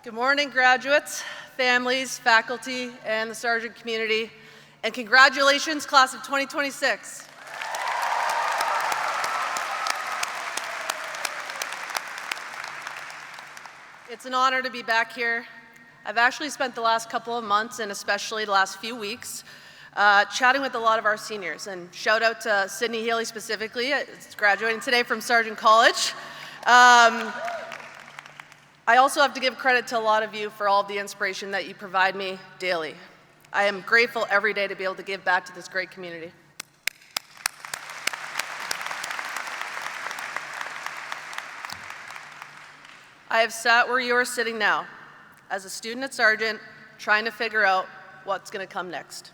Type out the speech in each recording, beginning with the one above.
Good morning, graduates, families, faculty, and the Sargent community, and congratulations, class of 2026. It's an honor to be back here. I've actually spent the last couple of months, and especially the last few weeks, chatting with a lot of our seniors, and shout out to Sydney Healy specifically. It's graduating today from Sargent College. I also have to give credit to a lot of you for all of the inspiration that you provide me daily. I am grateful every day to be able to give back to this great community. I have sat where you are sitting now, as a student at Sargent, trying to figure out what's going to come next.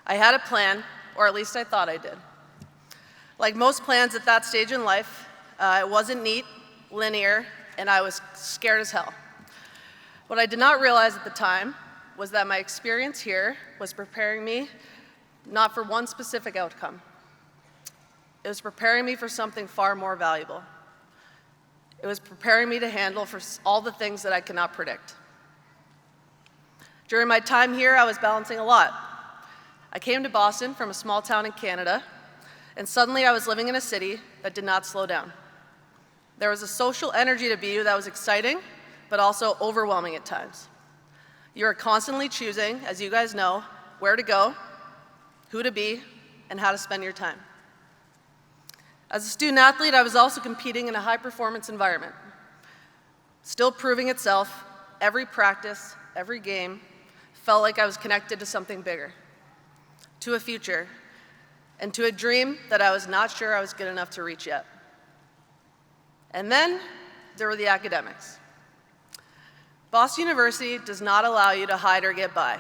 I had a plan, or at least I thought I did. Like most plans at that stage in life, it wasn't neat, linear, and I was scared as hell. What I did not realize at the time was that my experience here was preparing me not for one specific outcome. It was preparing me for something far more valuable. It was preparing me to handle for all the things that I cannot predict. During my time here, I was balancing a lot. I came to Boston from a small town in Canada, and suddenly I was living in a city that did not slow down. There was a social energy to BU that was exciting, but also overwhelming at times. You are constantly choosing, as you guys know, where to go, who to be, and how to spend your time. As a student athlete, I was also competing in a high-performance environment, still proving itself. Every practice, every game, felt like I was connected to something bigger, to a future, and to a dream that I was not sure I was good enough to reach yet. And then there were the academics. Boston University does not allow you to hide or get by,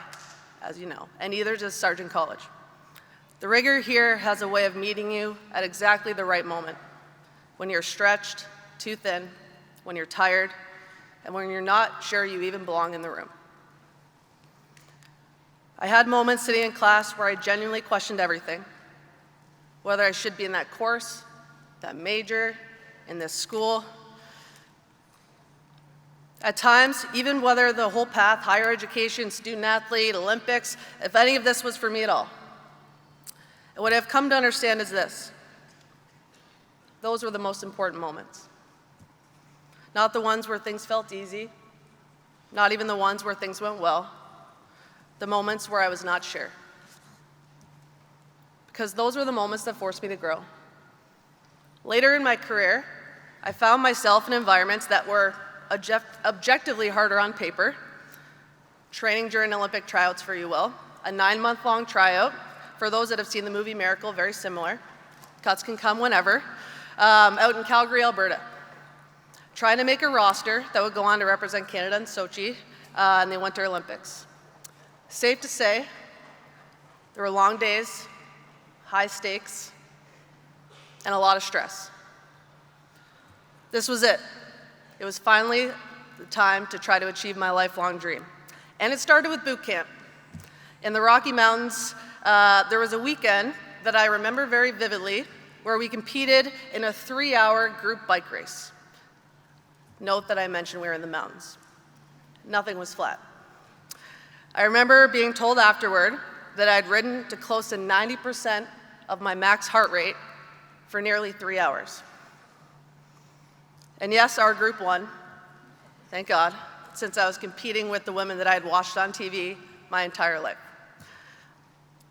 as you know, and neither does Sargent College. The rigor here has a way of meeting you at exactly the right moment, when you're stretched, too thin, when you're tired, and when you're not sure you even belong in the room. I had moments sitting in class where I genuinely questioned everything, whether I should be in that course, that major, in this school. At times, even whether the whole path, higher education, student athlete, Olympics, if any of this was for me at all. And what I've come to understand is this: those were the most important moments. Not the ones where things felt easy, not even the ones where things went well, the moments where I was not sure. Because those were the moments that forced me to grow. Later in my career, I found myself in environments that were objectively harder on paper. Training during Olympic tryouts, for you will, a 9-month-long tryout. For those that have seen the movie Miracle, very similar. Cuts can come whenever. Out in Calgary, Alberta. Trying to make a roster that would go on to represent Canada in Sochi in the Winter Olympics. Safe to say, there were long days, high stakes, and a lot of stress. This was it. It was finally the time to try to achieve my lifelong dream. And it started with boot camp. In the Rocky Mountains, there was a weekend that I remember very vividly where we competed in a 3-hour group bike race. Note that I mentioned we were in the mountains. Nothing was flat. I remember being told afterward that I'd ridden to close to 90% of my max heart rate for nearly 3 hours. And yes, our group won, thank God, since I was competing with the women that I had watched on TV my entire life.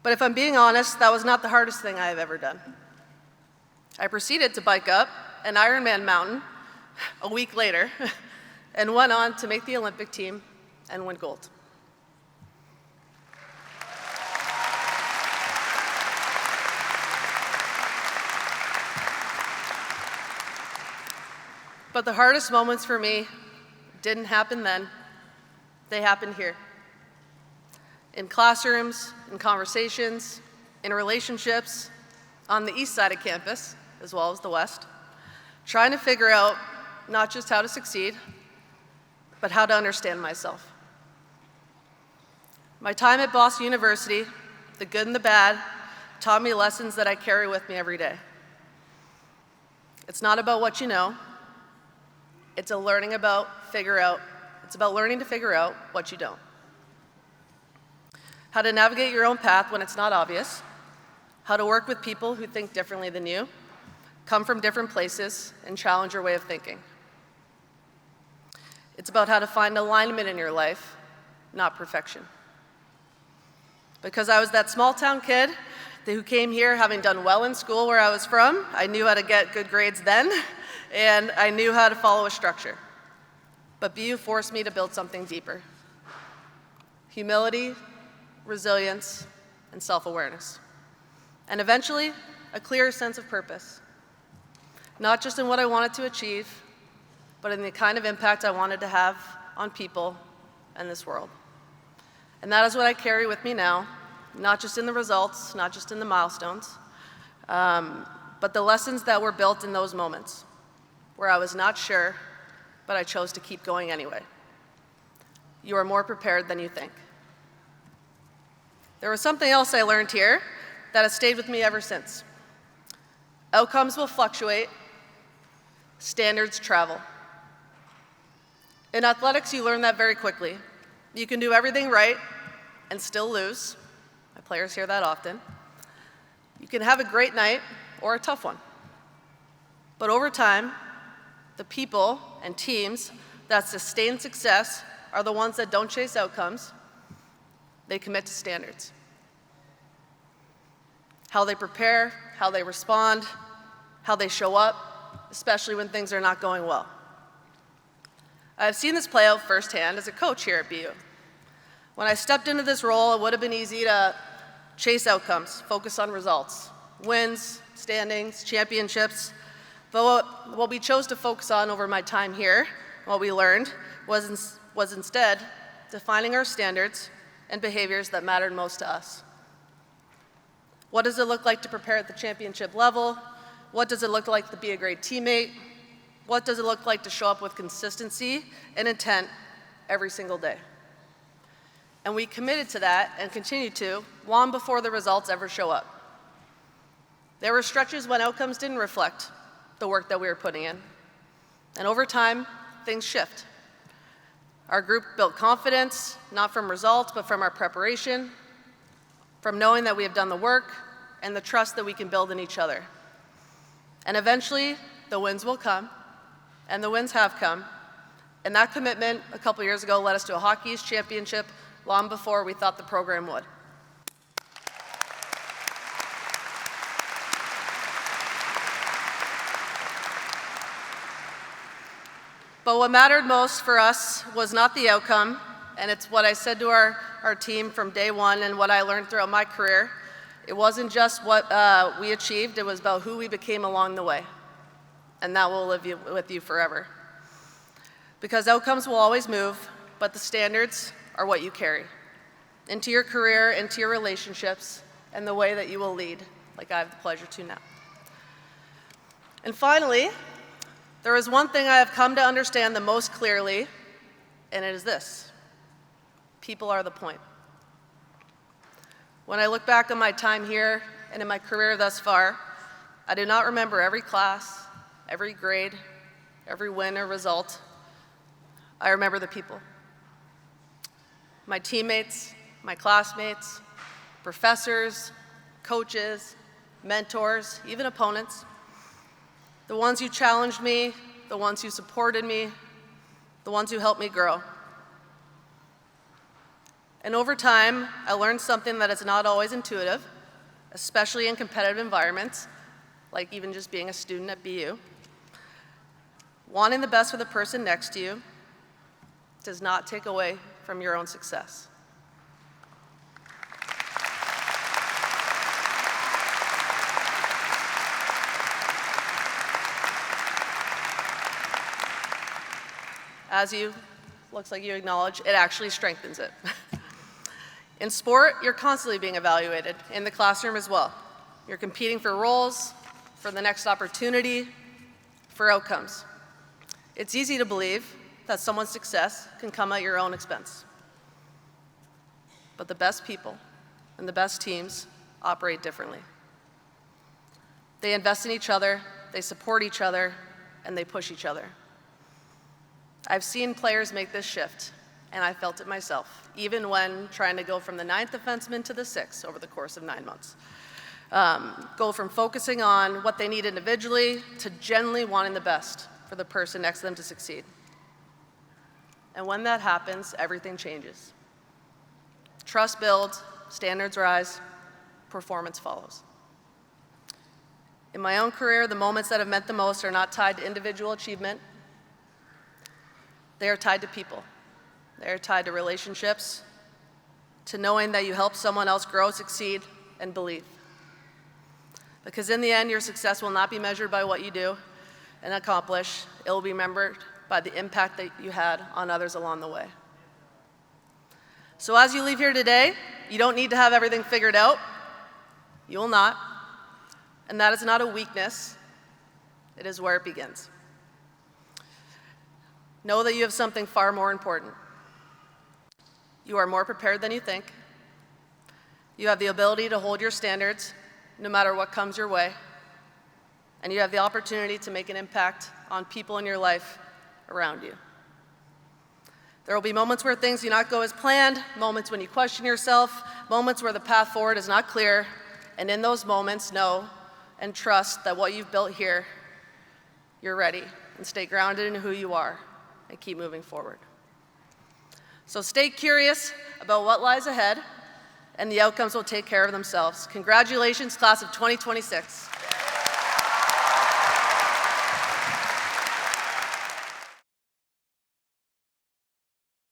But if I'm being honest, that was not the hardest thing I have ever done. I proceeded to bike up an Ironman mountain a week later and went on to make the Olympic team and win gold. But the hardest moments for me didn't happen then, they happened here. In classrooms, in conversations, in relationships, on the east side of campus, as well as the west, trying to figure out not just how to succeed, but how to understand myself. My time at Boston University, the good and the bad, taught me lessons that I carry with me every day. It's not about what you know. It's a learning about, figure out It's about learning to figure out what you don't. How to navigate your own path when it's not obvious. How to work with people who think differently than you, come from different places, and challenge your way of thinking. It's about how to find alignment in your life, not perfection. Because I was that small town kid who came here having done well in school where I was from, I knew how to get good grades then, and I knew how to follow a structure. But BU forced me to build something deeper. Humility, resilience, and self-awareness. And eventually, a clearer sense of purpose. Not just in what I wanted to achieve, but in the kind of impact I wanted to have on people and this world. And that is what I carry with me now, not just in the results, not just in the milestones, but the lessons that were built in those moments where I was not sure, but I chose to keep going anyway. You are more prepared than you think. There was something else I learned here that has stayed with me ever since. Outcomes will fluctuate, standards travel. In athletics, you learn that very quickly. You can do everything right and still lose. My players hear that often. You can have a great night or a tough one. But over time, the people and teams that sustain success are the ones that don't chase outcomes. They commit to standards. How they prepare, how they respond, how they show up, especially when things are not going well. I've seen this play out firsthand as a coach here at BU. When I stepped into this role, it would have been easy to chase outcomes, focus on results, wins, standings, championships. But what we chose to focus on over my time here, what we learned, was instead defining our standards and behaviors that mattered most to us. What does it look like to prepare at the championship level? What does it look like to be a great teammate? What does it look like to show up with consistency and intent every single day? And we committed to that and continue to long before the results ever show up. There were stretches when outcomes didn't reflect the work that we were putting in. And over time, things shift. Our group built confidence, not from results, but from our preparation, from knowing that we have done the work, and the trust that we can build in each other. And eventually, the wins will come, and the wins have come. And that commitment a couple years ago led us to a Hockey East championship long before we thought the program would. But what mattered most for us was not the outcome, and it's what I said to our team from day one and what I learned throughout my career. It wasn't just what we achieved, it was about who we became along the way. And that will live with you forever. Because outcomes will always move, but the standards are what you carry into your career, into your relationships, and the way that you will lead, like I have the pleasure to now. And finally, there is one thing I have come to understand the most clearly, and it is this: people are the point. When I look back on my time here and in my career thus far, I do not remember every class, every grade, every win or result. I remember the people. My teammates, my classmates, professors, coaches, mentors, even opponents. The ones who challenged me, the ones who supported me, the ones who helped me grow. And over time, I learned something that is not always intuitive, especially in competitive environments, like even just being a student at BU. Wanting the best for the person next to you does not take away from your own success. As looks like you acknowledge, it actually strengthens it. In sport, you're constantly being evaluated, in the classroom as well. You're competing for roles, for the next opportunity, for outcomes. It's easy to believe that someone's success can come at your own expense. But the best people and the best teams operate differently. They invest in each other, they support each other, and they push each other. I've seen players make this shift, and I felt it myself, even when trying to go from the 9th defenseman to the 6th over the course of 9 months. Go from focusing on what they need individually to genuinely wanting the best for the person next to them to succeed. And when that happens, everything changes. Trust builds, standards rise, performance follows. In my own career, the moments that have meant the most are not tied to individual achievement. They are tied to people. They are tied to relationships, to knowing that you help someone else grow, succeed, and believe. Because in the end, your success will not be measured by what you do and accomplish. It will be remembered by the impact that you had on others along the way. So as you leave here today, you don't need to have everything figured out. You will not. And that is not a weakness. It is where it begins. Know that you have something far more important. You are more prepared than you think. You have the ability to hold your standards no matter what comes your way. And you have the opportunity to make an impact on people in your life around you. There will be moments where things do not go as planned, moments when you question yourself, moments where the path forward is not clear. And in those moments, know and trust that what you've built here, you're ready. And stay grounded in who you are and keep moving forward. So stay curious about what lies ahead, and the outcomes will take care of themselves. Congratulations, class of 2026.